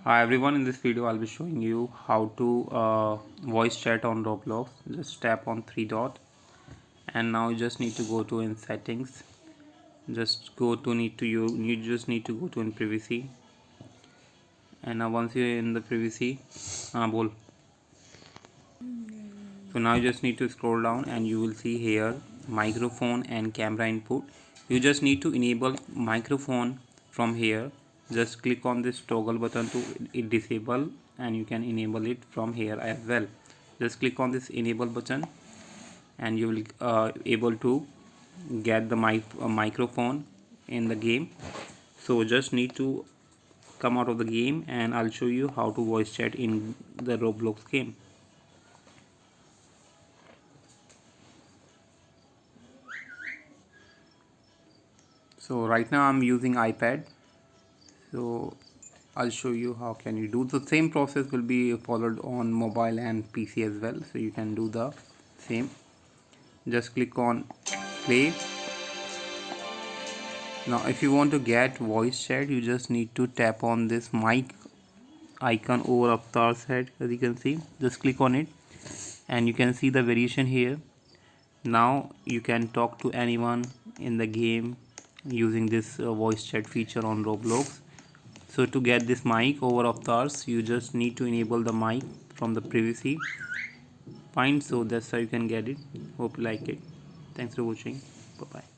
Hi everyone, in this video I'll be showing you how to voice chat on Roblox. Just tap on three dot and now you just need to go to in settings. Just go to you just need to go to in privacy, and now once you're in the privacy, bol. So now you just need to scroll down and you will see here microphone and camera input. You just need to enable microphone from here. Just click on this toggle button to disable, and you can enable it from here as well. Just click on this enable button and you will able to get the microphone in the game. So just need to come out of the game and I'll show you how to voice chat in the Roblox game. So right now I'm using iPad, so I'll show you how can you do the same process will be followed on mobile and PC as well, so you can do the same. Just click on play. Now if you want to get voice chat, you just need to tap on this mic icon over Avatar's head, as you can see. Just click on it and you can see the variation here. Now you can talk to anyone in the game using this voice chat feature on Roblox. So to get this mic over avatars, you just need to enable the mic from the privacy. Fine, so that's how you can get it. Hope you like it. Thanks for watching. Bye bye.